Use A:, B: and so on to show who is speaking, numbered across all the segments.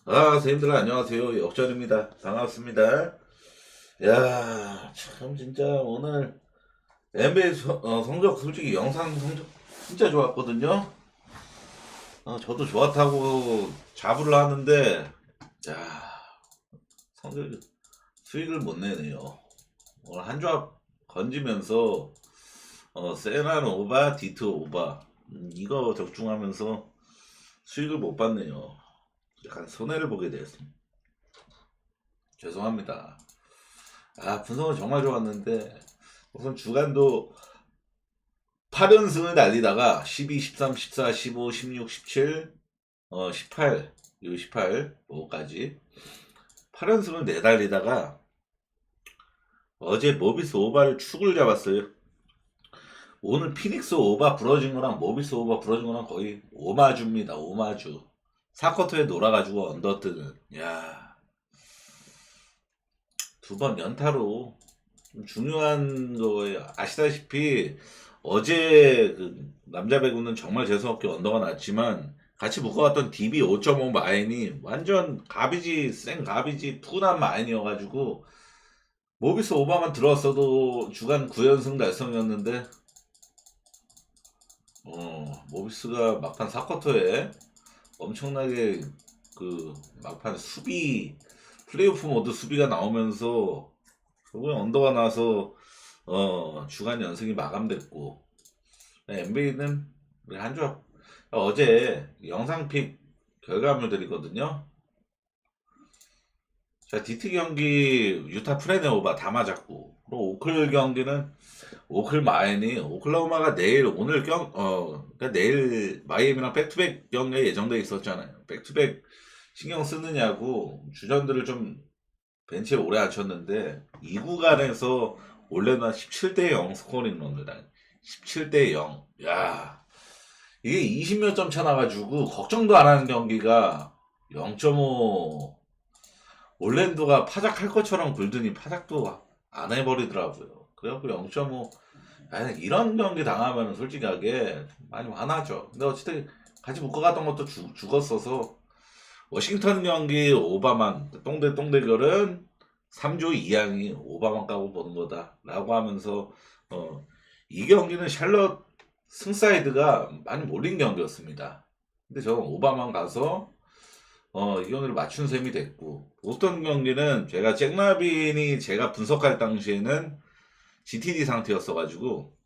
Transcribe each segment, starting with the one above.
A: 선생님들 안녕하세요. 역전입니다. 반갑습니다. 야, 참 진짜 오늘 NBA 성적 솔직히 영상 성적 진짜 좋았거든요. 저도 좋았다고 자부를 하는데 야, 성적 수익을 못 내네요. 오늘 한 조합 건지면서 세난 오바, 디트 오바 이거 적중하면서 수익을 못 봤네요. 약간 손해를 보게 되었습니다. 죄송합니다. 분석은 정말 좋았는데 우선 주간도 8연승을 달리다가 12, 13, 14, 15, 16, 17, 18, 요 18, 요까지 8연승을 내달리다가 어제 모비스 오바를 축을 잡았어요. 오늘 피닉스 오바 부러진 거랑 모비스 오바 부러진 거랑 거의 오마주입니다. 오마주. 4쿼터에 놀아가지고 언더뜨는 두 번 연타로 좀 중요한 거예요. 아시다시피 어제 그 남자 배구는 정말 재수없게 언더가 났지만 같이 묶어왔던 DB 5.5 마인이 완전 가비지 생 가비지 푸근한 마인이어가지고 모비스 오바만 들어왔어도 주간 9연승 달성이었는데 모비스가 막판 4쿼터에 엄청나게 그 막판 수비 플레이오프 모드 수비가 나오면서 결국에 언더가 나서 주간 연승이 마감됐고 NBA는 우리 한조 어제 영상픽 결과물들이거든요. 자, 디트 경기 유타 프레네 오바 다 맞았고 그리고 오클 경기는 오클 마인이 오클라호마가 내일 오늘 그러니까 내일 마이애미랑 백투백 경기에 예정돼 있었잖아요. 백투백 신경 쓰느냐고 주전들을 좀 벤치에 오래 앉혔는데 이 구간에서 올레나 17대 0 스코어링 런드다. 17대 0. 야, 이게 20몇 점 차 나가지고 걱정도 안 하는 경기가 0.5 올랜도가 파작할 것처럼 굴더니 파작도 안 해버리더라고요. 그래갖고 0.5 이런 경기 당하면 솔직하게 많이 화나죠. 근데 어쨌든 같이 묶어갔던 것도 죽었어서 워싱턴 경기 오바만 똥대 똥대결은 3조 2양이 오바만 까고 보는 거다라고 하면서 이 경기는 샬럿 승사이드가 많이 몰린 경기였습니다. 근데 저는 오바만 가서 이 경기를 맞춘 셈이 됐고 보스턴 경기는 제가 분석할 당시에는 GTD 상태였어가지고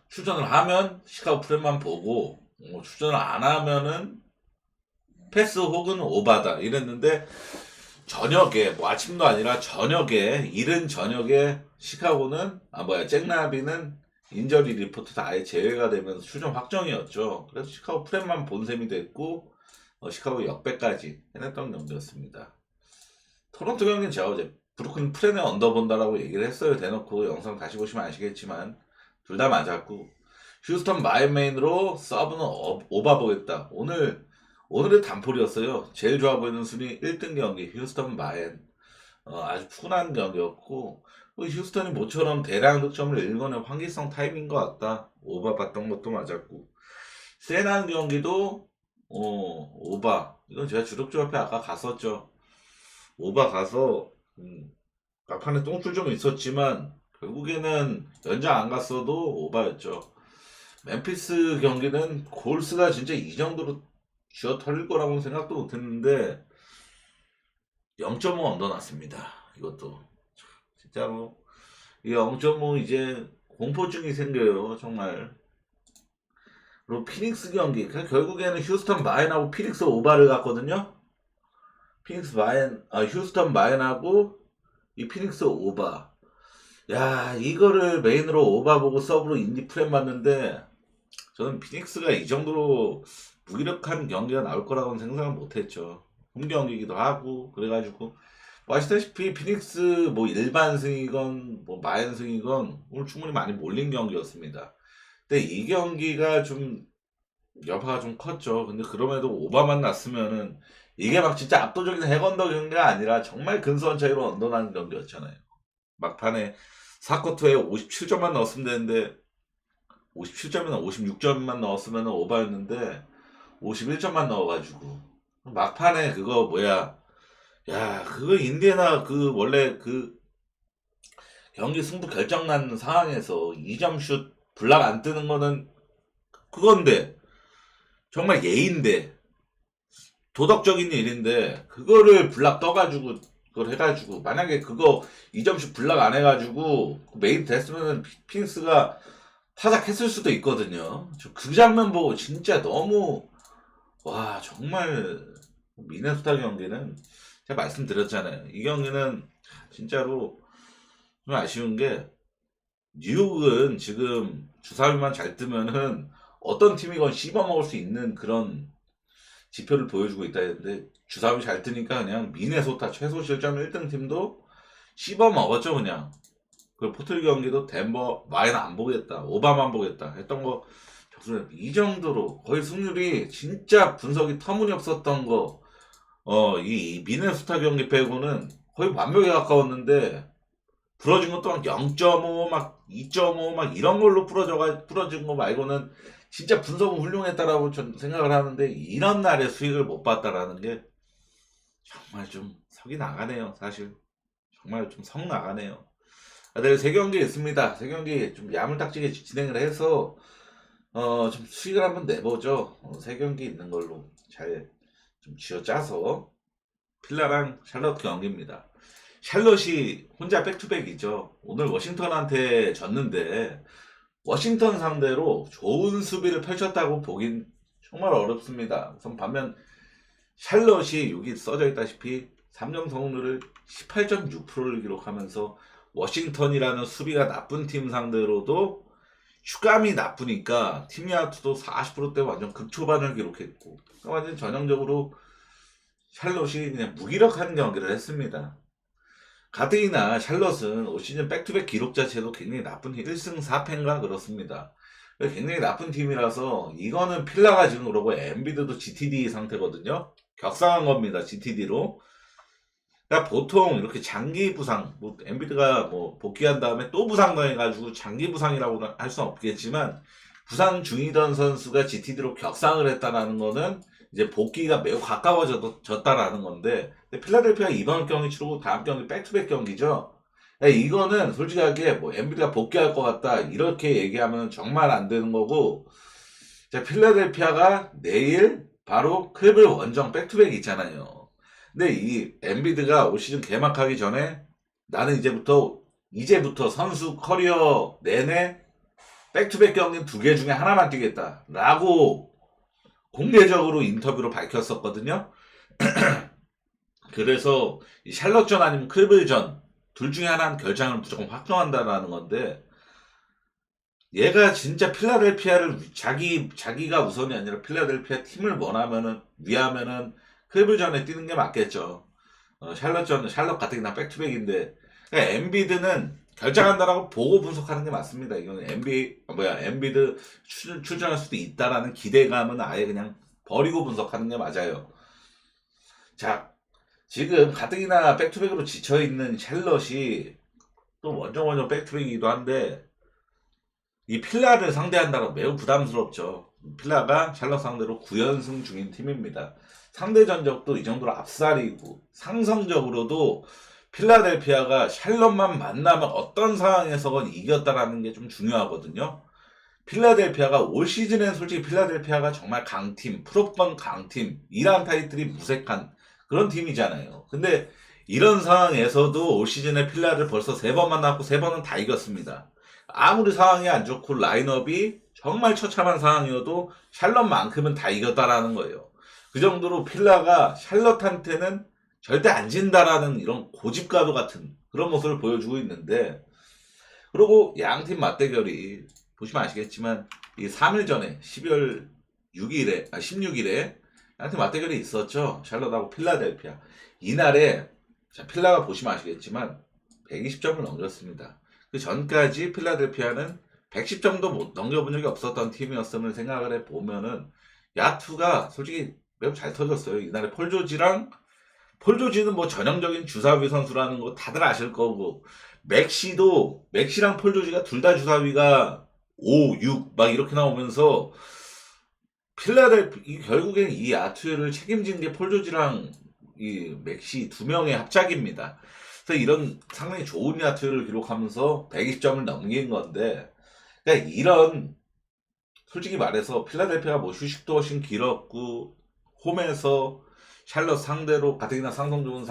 A: 출전을 하면 시카고 프렘만 보고 출전을 안 하면은 패스 혹은 오바다 이랬는데 저녁에 뭐 아침도 아니라 저녁에 이른 저녁에 시카고는 잭나비는 인저리 리포트가 아예 제외가 되면서 출전 확정이었죠. 그래서 시카고 프렘만 본 셈이 됐고 시카고 역배까지 해냈던 경기였습니다. 토론토 경기는 제가 어제 브루클린 프렌에 언더본다라고 얘기를 했어요. 대놓고 영상 다시 보시면 아시겠지만 둘 다 맞았고 휴스턴 마인메인으로 서브는 오바 보겠다. 오늘의 단폴이었어요. 제일 좋아 보이는 순위 1등 경기 휴스턴 마인. 아주 푸근한 경기였고 휴스턴이 모처럼 대량 득점을 일궈낸 환기성 타임인 것 같다. 오바 봤던 것도 맞았고 세난 경기도 오바 이건 제가 주력조 앞에 아까 갔었죠. 오바 가서 막판에 똥줄 좀 있었지만 결국에는 연장 안 갔어도 오바였죠. 멤피스 경기는 골스가 진짜 이 정도로 쥐어 털릴 거라고는 생각도 못했는데 0.5 얹어놨습니다. 이것도 진짜로 이 0.5 이제 공포증이 생겨요. 정말. 그리고 피닉스 경기 결국에는 휴스턴 마인하고 피닉스 오바를 갔거든요. 휴스턴 마인하고 이 피닉스 오바. 야, 이거를 메인으로 오바 보고 서브로 인디 프렘 봤는데 저는 피닉스가 이 정도로 무기력한 경기가 나올 거라고는 생각을 못했죠. 홈 경기이기도 하고 그래가지고 뭐 아시다시피 피닉스 뭐 일반승이건 뭐 마연승이건 오늘 충분히 많이 몰린 경기였습니다. 근데 이 경기가 좀 여파가 좀 컸죠. 근데 그럼에도 오바만 났으면은 이게 막 진짜 압도적인 핵언더 경기가 아니라 정말 근소한 차이로 언더나는 경기였잖아요. 막판에 4쿼터에 57점만 넣었으면 되는데 57점이나 56점만 넣었으면 오바였는데 51점만 넣어가지고 막판에 그거 뭐야, 야 그거 인디애나 그 원래 그 경기 승부 결정난 상황에서 2점 슛 블락 안 뜨는 거는 그건데 정말 예인데 도덕적인 일인데 그거를 블락 떠가지고 그걸 해가지고 만약에 그거 2점씩 블락 안 해가지고 메인 됐으면은 피닉스가 타작했을 수도 있거든요. 저 그 장면 보고 진짜 너무 와 정말 미네소타 경기는 제가 말씀드렸잖아요. 이 경기는 진짜로 좀 아쉬운 게 뉴욕은 지금 주사위만 잘 뜨면은 어떤 팀이건 씹어먹을 수 있는 그런 지표를 보여주고 있다 했는데 주사위 잘 뜨니까 그냥 미네소타 최소 실점 1등 팀도 씹어먹었죠 그냥. 그 포틀 경기도 덴버 마인 안 보겠다 오바만 보겠다 했던 거 이 정도로 거의 승률이 진짜 분석이 터무니없었던 거 이 미네소타 경기 빼고는 거의 완벽에 가까웠는데 부러진 것도 막 0.5, 막 2.5, 막 이런 걸로 부러진 거 말고는 진짜 분석은 훌륭했다라고 전 생각을 하는데 이런 날에 수익을 못 봤다라는 게 정말 좀 석이 나가네요, 사실. 정말 좀 석 나가네요. 내일 세 경기 있습니다. 세 경기 좀 야물딱지게 진행을 해서 좀 수익을 한번 내보죠. 세 경기 있는 걸로 잘 좀 쥐어짜서 필라랑 샬럿 경기입니다. 샬럿이 혼자 백투백이죠. 오늘 워싱턴한테 졌는데 워싱턴 상대로 좋은 수비를 펼쳤다고 보긴 정말 어렵습니다. 우선 반면 샬럿이 여기 써져 있다시피 3점 성공률을 18.6%를 기록하면서 워싱턴이라는 수비가 나쁜 팀 상대로도 슈감이 나쁘니까 팀야투도 40%대 완전 극초반을 기록했고 완전 전형적으로 샬럿이 그냥 무기력한 경기를 했습니다. 가드이나 샬럿은 올 시즌 백투백 기록 자체도 굉장히 나쁜 1승 4패인가 그렇습니다. 굉장히 나쁜 팀이라서 이거는 필라가 지금 그러고 엠비드도 GTD 상태거든요. 격상한 겁니다. GTD로. 그러니까 보통 이렇게 장기 부상, 뭐 엠비드가 뭐 복귀한 다음에 또 부상당해가지고 장기 부상이라고 할 수는 없겠지만 부상 중이던 선수가 GTD로 격상을 했다라는 거는 이제 복귀가 매우 가까워졌다라는 건데 필라델피아 이번 경기 치르고 다음 경기 백투백 경기죠. 그러니까 이거는 솔직하게 뭐 엠비드가 복귀할 것 같다 이렇게 얘기하면 정말 안 되는 거고 자 필라델피아가 내일 바로 클블 원정 백투백 있잖아요. 근데 이 엠비드가 올 시즌 개막하기 전에 나는 이제부터 선수 커리어 내내 백투백 경기 2개 중에 하나만 뛰겠다라고 공개적으로 인터뷰로 밝혔었거든요. 그래서 이 샬럿전 아니면 클블전 둘 중에 하나는 결장을 무조건 확정한다라는 건데 얘가 진짜 필라델피아를 자기가 우선이 아니라 필라델피아 팀을 위하면은 클블전에 뛰는 게 맞겠죠. 샬럿 가뜩이나 백투백인데 그러니까 엠비드는 결정한다라고 보고 분석하는 게 맞습니다. 이건 엠비드 출전할 수도 있다라는 기대감은 아예 그냥 버리고 분석하는 게 맞아요. 자, 지금 가뜩이나 백투백으로 지쳐있는 샬럿이 또 원정 백투백이기도 한데 이 필라를 상대한다고 매우 부담스럽죠. 필라가 샬럿 상대로 9연승 중인 팀입니다. 상대 전적도 이 정도로 압살이고 상성적으로도 필라델피아가 샬럿만 만나면 어떤 상황에서건 이겼다라는 게 좀 중요하거든요. 필라델피아가 올 시즌엔 솔직히 필라델피아가 정말 강팀, 프로번 강팀, 이란 타이틀이 무색한 그런 팀이잖아요. 근데 이런 상황에서도 올 시즌에 필라를 벌써 3번 만났고 3번은 다 이겼습니다. 아무리 상황이 안 좋고 라인업이 정말 처참한 상황이어도 샬럿만큼은 다 이겼다라는 거예요. 그 정도로 필라가 샬럿한테는 절대 안 진다라는 이런 고집가도 같은 그런 모습을 보여주고 있는데 그리고 양팀 맞대결이 보시면 아시겠지만 이 3일 전에 12월 16일에 양팀 맞대결이 있었죠. 샬럿하고 필라델피아. 이날에 필라가 보시면 아시겠지만 120점을 넘겼습니다. 그 전까지 필라델피아는 110점도 넘겨본 적이 없었던 팀이었음을 생각을 해보면은 야투가 솔직히 매우 잘 터졌어요. 이날에 폴조지는 뭐 전형적인 주사위 선수라는 거 다들 아실 거고 맥시랑 폴조지가 둘 다 주사위가 5, 6 막 이렇게 나오면서 필라델피 결국엔 이 야투를 책임진 게 폴 조지랑 이 맥시 두 명의 합작입니다. 그래서 이런 상당히 좋은 야투를 기록하면서 120점을 넘긴 건데, 그러니까 이런 솔직히 말해서 필라델피아가 뭐 휴식도 훨씬 길었고 홈에서 샬럿 상대로 가뜩이나 상성 좋은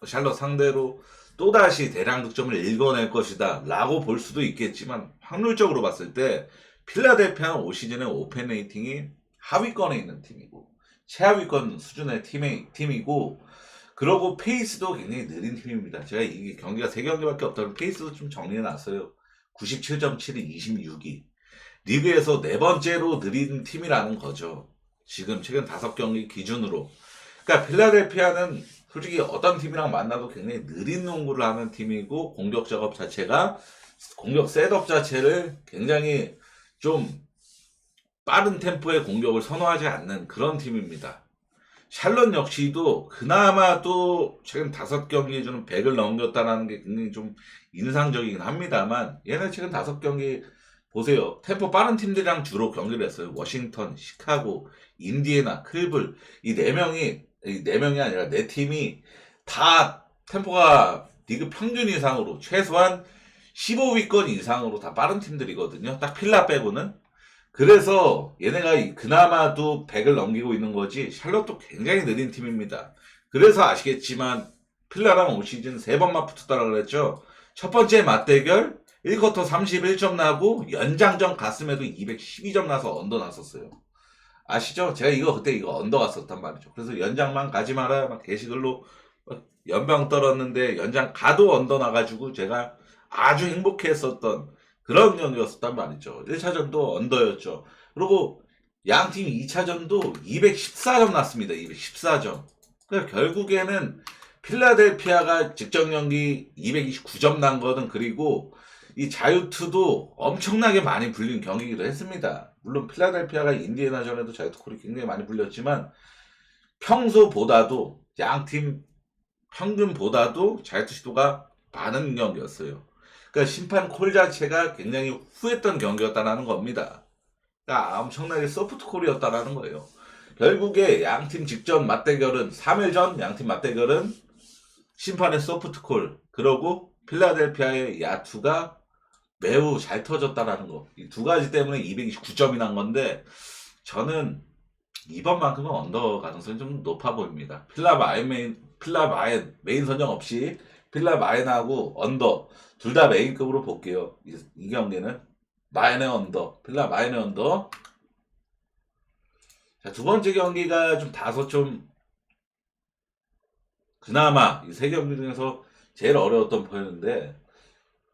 A: 샬럿 상대로 또다시 대량 득점을 읽어낼 것이다 라고 볼 수도 있겠지만, 확률적으로 봤을 때 필라델피아는 올 시즌에 오펜 레이팅이 하위권에 있는 팀이고 최하위권 수준의 팀이고, 그러고 페이스도 굉장히 느린 팀입니다. 제가 이게 경기가 3경기밖에 없다면 페이스도 좀 정리해놨어요. 97.7이 26위. 리그에서 4번째로 느린 팀이라는 거죠. 지금 최근 5경기 기준으로. 그러니까 필라델피아는 솔직히 어떤 팀이랑 만나도 굉장히 느린 농구를 하는 팀이고, 공격 작업 자체가, 공격 셋업 자체를 굉장히 좀 빠른 템포의 공격을 선호하지 않는 그런 팀입니다. 샬럿 역시도 그나마 또 최근 5경기에 좀 100을 넘겼다는 게 굉장히 좀 인상적이긴 합니다만, 얘네 최근 5경기 보세요. 템포 빠른 팀들이랑 주로 경기를 했어요. 워싱턴, 시카고, 인디애나, 클블. 이 4명이, 이 4명이 아니라 4팀이 다 템포가 리그 평균 이상으로 최소한 15위권 이상으로 다 빠른 팀들이거든요. 딱 필라 빼고는. 그래서 얘네가 그나마도 100을 넘기고 있는 거지, 샬럿도 굉장히 느린 팀입니다. 그래서 아시겠지만 필라랑 올 시즌 3번만 붙었다고 그랬죠. 첫 번째 맞대결 1쿼터 31점 나고 연장전 갔음에도 212점 나서 언더 났었어요. 아시죠? 제가 그때 언더 갔었단 말이죠. 그래서 연장만 가지 마라 막 게시글로 연병 떨었는데, 연장 가도 언더 나가지고 제가 아주 행복했었던 그런 경기였었단 말이죠. 1차전도 언더였죠. 그리고 양팀 2차전도 214점 났습니다. 214점. 그러니까 결국에는 필라델피아가 직전 경기 229점 난 거는, 그리고 이 자유투도 엄청나게 많이 불린 경기이기도 했습니다. 물론 필라델피아가 인디애나전에도 자유투콜이 굉장히 많이 불렸지만, 평소보다도 양팀 평균보다도 자유투 시도가 많은 경기였어요. 그러니까 심판 콜 자체가 굉장히 후했던 경기였다는 겁니다. 그러니까 엄청나게 소프트 콜이었다는 거예요. 결국에 양팀 직전 맞대결은 3일 전 양팀 맞대결은 심판의 소프트 콜, 그러고 필라델피아의 야투가 매우 잘 터졌다라는 거. 이 두 가지 때문에 229점이 난 건데, 저는 이번만큼은 언더 가능성이 좀 높아 보입니다. 필라 마엔 메인 선정 없이 필라 마엔하고 언더 둘 다 메인급으로 볼게요. 이 경기는 마엔의 언더, 필라 마엔의 언더. 자, 두 번째 경기가 좀 다소 좀 그나마 이 세 경기 중에서 제일 어려웠던 포였는데,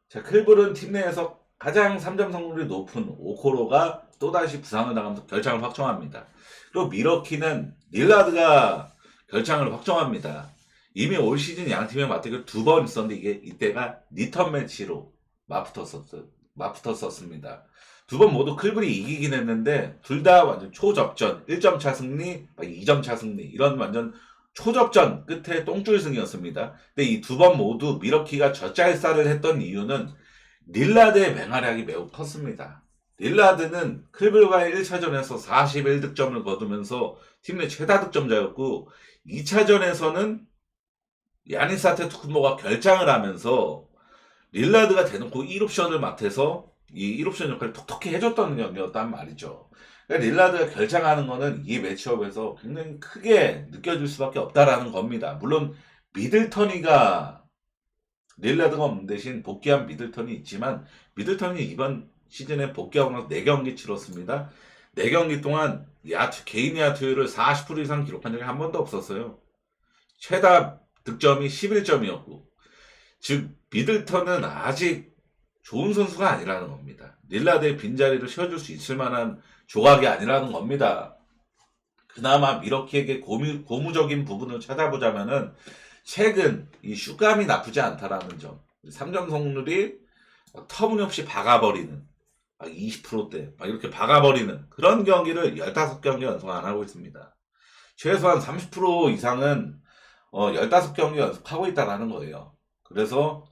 A: 자, 클블은 팀 내에서 가장 3점 성공률이 높은 오코로가 또다시 부상을 당하면서 결장을 확정합니다. 그리고 미러키는 릴라드가 결장을 확정합니다. 이미 올 시즌 양 팀의 맞대결 2번 있었는데 이때가 리턴 매치로 맞붙었습니다. 2번 모두 클블이 이기긴 했는데 둘 다 완전 초접전, 1점 차 승리, 2점 차 승리, 이런 완전 초접전 끝에 똥줄 승이었습니다. 근데 이 2번 모두 미러키가 젖잘싸를 했던 이유는 릴라드의 맹활약이 매우 컸습니다. 릴라드는 클블과의 1차전에서 41득점을 거두면서 팀 내 최다 득점자였고, 2차전에서는 야니스 아테토쿤보가 결장을 하면서 릴라드가 대놓고 1옵션을 맡아서 이 1옵션 역할을 톡톡히 해줬던 경기였단 말이죠. 그러니까 릴라드가 결장하는 거는 이 매치업에서 굉장히 크게 느껴질 수밖에 없다라는 겁니다. 물론 미들터니가 릴라드가 없는 대신 복귀한 미들턴이 있지만, 미들턴이 이번 시즌에 복귀하고 나서 4경기 치렀습니다. 4경기 동안 개인 야투율을 40% 이상 기록한 적이 한 번도 없었어요. 최다 득점이 11점이었고, 즉 미들턴은 아직 좋은 선수가 아니라는 겁니다. 릴라드의 빈자리를 채워줄 수 있을 만한 조각이 아니라는 겁니다. 그나마 미러키에게 고무적인 부분을 찾아보자면은 최근 이 슛감이 나쁘지 않다라는 점, 3점 성공률이 터무니없이 박아버리는 20%대 이렇게 박아버리는 그런 경기를 15경기 연속 안 하고 있습니다. 최소한 30% 이상은 15경기 연속하고 있다라는 거예요. 그래서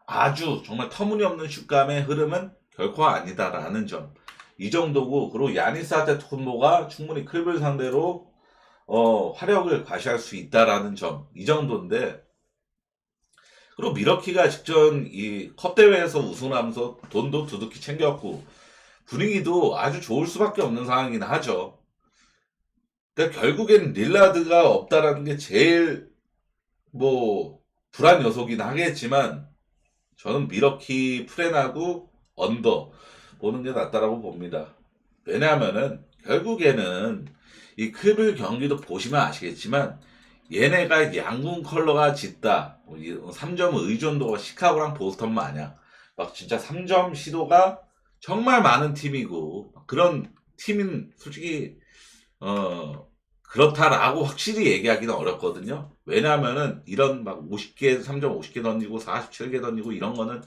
A: 아주 정말 터무니없는 슛감의 흐름은 결코 아니다라는 점. 이 정도고, 그리고 야니스 아테토쿤보가 충분히 클을 상대로 화력을 과시할 수 있다라는 점, 이 정도인데, 그리고 미러키가 직전 이 컵 대회에서 우승하면서 돈도 두둑히 챙겼고 분위기도 아주 좋을 수밖에 없는 상황이긴 하죠. 그러니까 결국엔 릴라드가 없다라는 게 제일 뭐 불안 요소긴 하겠지만 저는 미러키 프렌하고 언더 보는 게 낫다라고 봅니다. 왜냐하면은 결국에는 이 크빌 경기도 보시면 아시겠지만 얘네가 양궁 컬러가 짙다. 3점 의존도가 시카고랑 보스턴 마냥 막 진짜 3점 시도가 정말 많은 팀이고 그런 팀인 솔직히 그렇다라고 확실히 얘기하기는 어렵거든요. 왜냐하면은 이런 막 50개 3점 50개 던지고 47개 던지고 이런 거는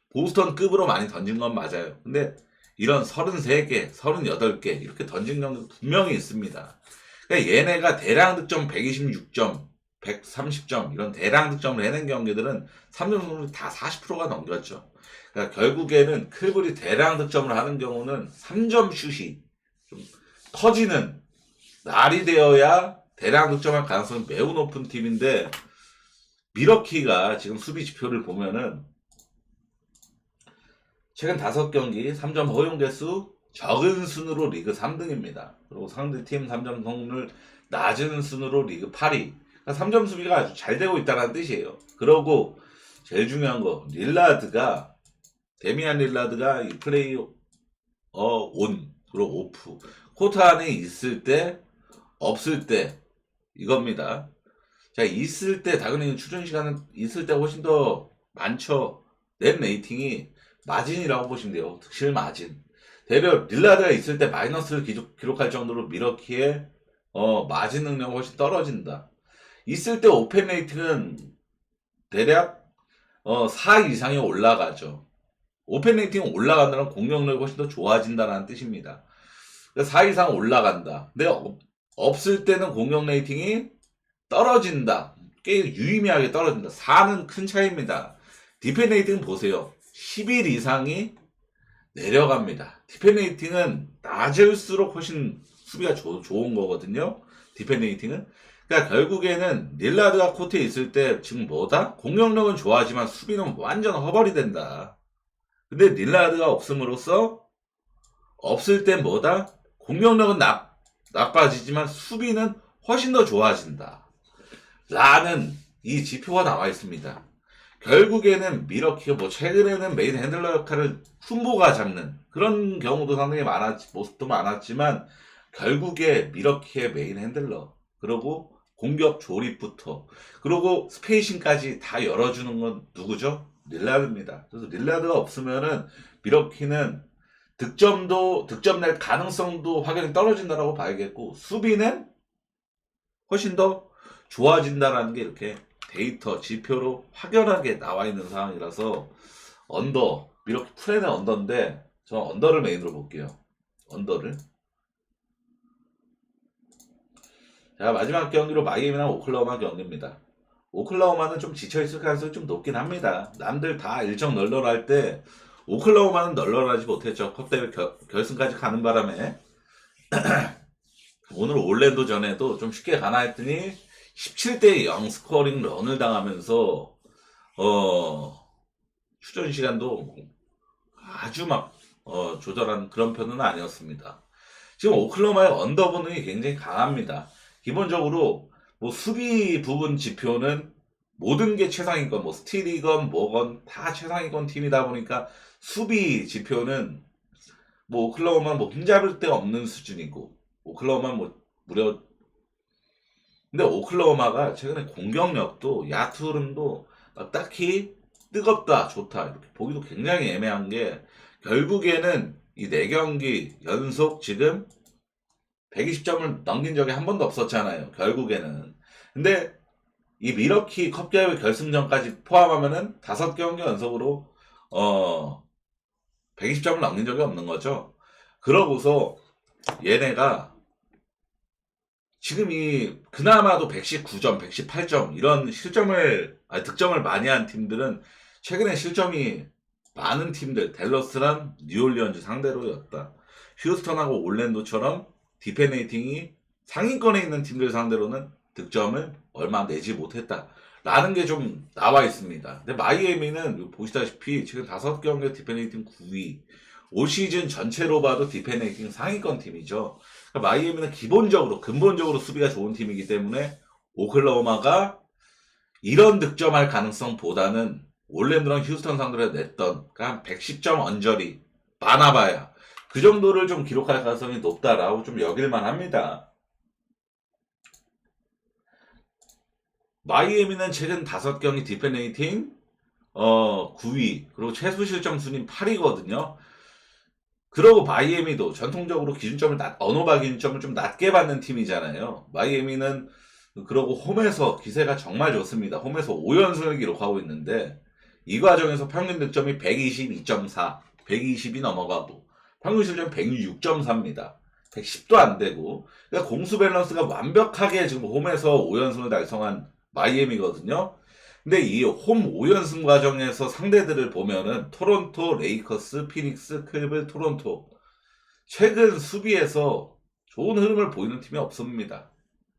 A: 보스턴급으로 많이 던진 건 맞아요. 근데 이런 33개, 38개 이렇게 던진 경우도 분명히 있습니다. 그러니까 얘네가 대량 득점 126점, 130점 이런 대량 득점을 해낸 경기들은 3점 승률이 다 40%가 넘겼죠. 그러니까 결국에는 클블이 대량 득점을 하는 경우는 3점 슛이 좀 터지는 날이 되어야 대량 득점할 가능성이 매우 높은 팀인데 미러키가 지금 수비 지표를 보면은 최근 5경기 3점 허용 개수 적은 순으로 리그 3등입니다. 그리고 상대팀 3점 성공률 낮은 순으로 리그 8위. 그러니까 3점 수비가 아주 잘 되고 있다는 뜻이에요. 그러고 제일 중요한 거 데미안 릴라드가 이 플레이 온 그리고 오프 코트 안에 있을 때 없을 때 이겁니다. 자, 있을 때 당연히 출전 시간은 있을 때 훨씬 더 많죠. 넷 레이팅이 마진이라고 보시면 돼요. 득실 마진. 대략 릴라드가 있을 때 마이너스를 기록할 정도로 미러키의 마진 능력이 훨씬 떨어진다. 있을 때 오펜 레이팅은 대략 4 이상이 올라가죠. 오펜 레이팅이 올라간다는 공격력이 훨씬 더 좋아진다는 뜻입니다. 4 이상 올라간다. 근데 없을 때는 공격 레이팅이 떨어진다. 꽤 유의미하게 떨어진다. 4는 큰 차이입니다. 디펜 레이팅 보세요. 11 이상이 내려갑니다. 디펜 레이팅은 낮을수록 훨씬 수비가 좋은 거거든요. 디펜 레이팅은. 그러니까 결국에는 릴라드가 코트에 있을 때 지금 뭐다? 공격력은 좋아하지만 수비는 완전 허벌이 된다. 근데 릴라드가 없음으로써 없을 땐 뭐다? 공격력은 나빠지지만 수비는 훨씬 더 좋아진다. 라는 이 지표가 나와 있습니다. 결국에는 미러키가 최근에는 메인 핸들러 역할을 훔보가 잡는 그런 경우도 상당히 모습도 많았지만 결국에 미러키의 메인 핸들러 그리고 공격 조립부터 그리고 스페이싱까지 다 열어주는 건 누구죠? 릴라드입니다. 그래서 릴라드가 없으면은 미러키는 득점 낼 가능성도 확연히 떨어진다라고 봐야겠고 수비는 훨씬 더 좋아진다라는 게 이렇게 데이터 지표로 확연하게 나와 있는 상황이라서 미러키 프렌의 언더인데 저는 언더를 메인으로 볼게요. 언더를. 자, 마지막 경기로 마이애미랑 오클라호마 경기입니다. 오클라호마는 좀 지쳐있을 가능성이 좀 높긴 합니다. 남들 다 일정 널널할 때 오클라호마는 널널하지 못했죠. 컵대회 결승까지 가는 바람에 오늘 올랜도 전에도 좀 쉽게 가나 했더니 17대 0 스코어링 런을 당하면서 휴전 시간도 아주 막 조절한 그런 편은 아니었습니다. 지금 오클라호마의 언더 본능이 굉장히 강합니다. 기본적으로 뭐 수비 부분 지표는 모든 게 최상위권, 뭐 스틸이건 뭐건 다 최상위권 팀이다 보니까 수비 지표는 뭐 오클라호마 뭐 흠잡을 데 없는 수준이고 오클라호마 뭐 무려 근데 오클라호마가 최근에 공격력도 야투 흐름도 막 딱히 뜨겁다 좋다 이렇게 보기도 굉장히 애매한 게 결국에는 이 4경기 연속 지금 120점을 넘긴 적이 한 번도 없었잖아요. 결국에는. 근데 이 미러키 컵대회 결승전까지 포함하면은 5경기 연속으로 120점을 넘긴 적이 없는 거죠. 그러고서 얘네가 지금 그나마도 119점, 118점 이런 득점을 많이 한 팀들은 최근에 실점이 많은 팀들 댈러스랑 뉴올리언즈 상대로였다. 휴스턴하고 올랜도처럼 디펜레이팅이 상위권에 있는 팀들 상대로는 득점을 얼마 내지 못했다. 라는 게 좀 나와 있습니다. 근데 마이애미는 보시다시피 지금 5경기 디펜레이팅 9위. 올 시즌 전체로 봐도 디펜레이팅 상위권 팀이죠. 그러니까 마이애미는 기본적으로 근본적으로 수비가 좋은 팀이기 때문에 오클라호마가 이런 득점할 가능성보다는 올랜도랑 휴스턴 상대로 냈던 그러니까 한 110점 언저리 많아봐야 그 정도를 좀 기록할 가능성이 높다라고 좀 여길만 합니다. 마이애미는 최근 5경기 디펜레이팅 9위 그리고 최소 실점 순위 8위거든요. 그러고 마이애미도 전통적으로 기준점을 언어바 기준점을 좀 낮게 받는 팀이잖아요. 마이애미는 그러고 홈에서 기세가 정말 좋습니다. 홈에서 5연승을 기록하고 있는데 이 과정에서 평균 득점이 122.4, 120이 넘어가고 평균 실점 106.4입니다. 110도 안 되고 그러니까 공수 밸런스가 완벽하게 지금 홈에서 5연승을 달성한 마이애미거든요. 근데 이 홈 5연승 과정에서 상대들을 보면은 토론토, 레이커스, 피닉스, 클리블, 토론토 최근 수비에서 좋은 흐름을 보이는 팀이 없습니다.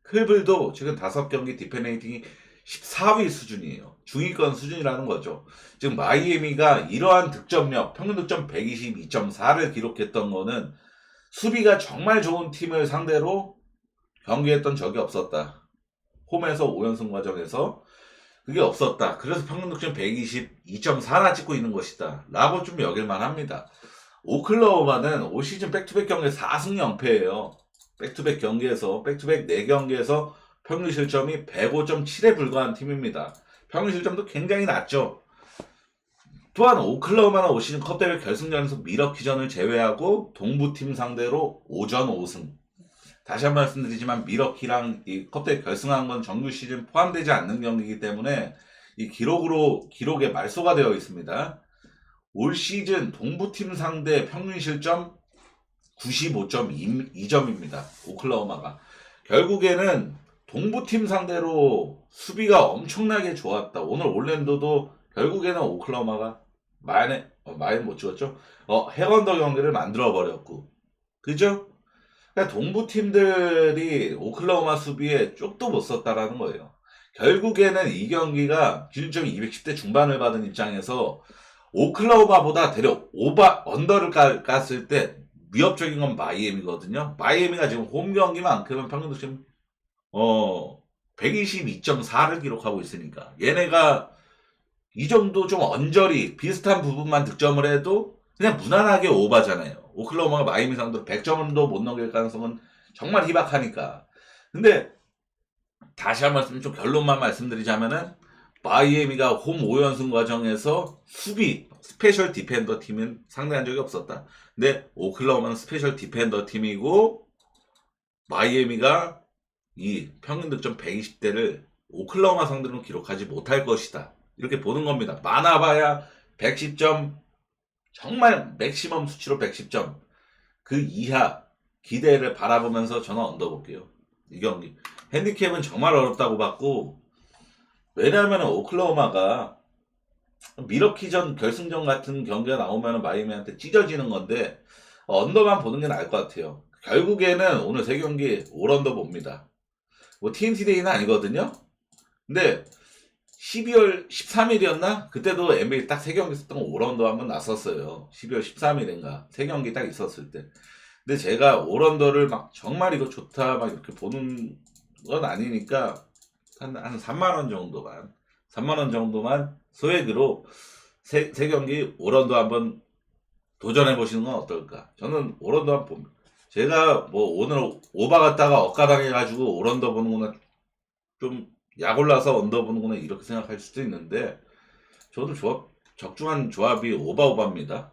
A: 클리블도 최근 5경기 디펜레이팅이 14위 수준이에요. 중위권 수준이라는 거죠. 지금 마이애미가 이러한 득점력, 평균 득점 122.4를 기록했던 거는 수비가 정말 좋은 팀을 상대로 경기했던 적이 없었다. 홈에서 5연승 과정에서 그게 없었다. 그래서 평균 득점 122.4나 찍고 있는 것이다. 라고 좀 여길만 합니다. 오클라호마는 올 시즌 백투백 경기 4승 0패예요. 백투백 경기에서 백투백 4경기에서 평균 실점이 105.7에 불과한 팀입니다. 평균 실점도 굉장히 낮죠. 또한 오클라호마는 올 시즌 컵대회 결승전에서 미러키전을 제외하고 동부팀 상대로 5전 5승. 다시 한번 말씀드리지만 미러키랑 이 컵대회 결승한 건 정규 시즌 포함되지 않는 경기이기 때문에 이 기록에 말소가 되어 있습니다. 올 시즌 동부팀 상대 평균 실점 95.2점입니다. 오클라호마가. 결국에는 동부팀 상대로 수비가 엄청나게 좋았다. 오늘 올랜도도 결국에는 오클라호마가 많이 못 찍었죠. 핵언더 경기를 만들어 버렸고. 그죠? 그러니까 동부팀들이 오클라호마 수비에 쪽도 못 썼다라는 거예요. 결국에는 이 경기가 기준점이 210대 중반을 받은 입장에서 오클라호마보다 대략 언더를 깠을 때 위협적인 건 마이애미거든요. 마이애미가 지금 홈 경기만큼은 평균 득점 122.4를 기록하고 있으니까 얘네가 이 정도 좀 언저리 비슷한 부분만 득점을 해도 그냥 무난하게 오바잖아요. 오클라호마가 마이애미 상대로 100점도 못 넘길 가능성은 정말 희박하니까. 근데 다시 한 말씀 좀 결론만 말씀드리자면은 마이애미가 홈 5연승 과정에서 수비 스페셜 디펜더 팀은 상대한 적이 없었다. 근데 오클라호마는 스페셜 디펜더 팀이고 마이애미가 이 평균 득점 120대를 오클라호마 상대로는 기록하지 못할 것이다. 이렇게 보는 겁니다. 많아봐야 110점 정말 맥시멈 수치로 110점 그 이하 기대를 바라보면서 저는 언더볼게요. 이 경기 핸디캡은 정말 어렵다고 봤고 왜냐하면 오클라호마가 미러키전 결승전 같은 경기가 나오면 마이애미한테 찢어지는 건데 언더만 보는 게 나을 것 같아요. 결국에는 오늘 3경기 올언더 봅니다. 뭐 TNT 데이는 아니거든요. 근데 12월 13일이었나? 그때도 NBA 딱 3경기 있었던 거 올언더 한번 났었어요. 12월 13일인가 3경기 딱 있었을 때. 근데 제가 올언더를 막 정말 이거 좋다 막 이렇게 보는 건 아니니까 한 3만원 정도만 3만원 정도만 소액으로 3경기 올언더 한번 도전해 보시는 건 어떨까? 저는 올언더 한번 봅니다. 제가 뭐 오늘 오바 갔다가 엇가당해가지고 올언더 보는구나 좀 약올라서 언더 보는구나 이렇게 생각할 수도 있는데 저도 적중한 조합이 오바입니다.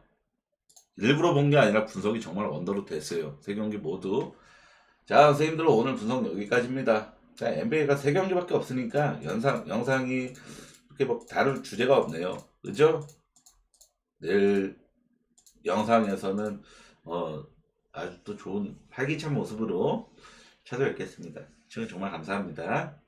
A: 일부러 본 게 아니라 분석이 정말 언더로 됐어요. 3경기 모두. 자, 선생님들 오늘 분석 여기까지입니다. 자, NBA가 3경기밖에 없으니까 영상이 이렇게 뭐 다룰 주제가 없네요. 그죠? 내일 영상에서는 아주 또 좋은 활기찬 모습으로 찾아뵙겠습니다. 시청 정말 감사합니다.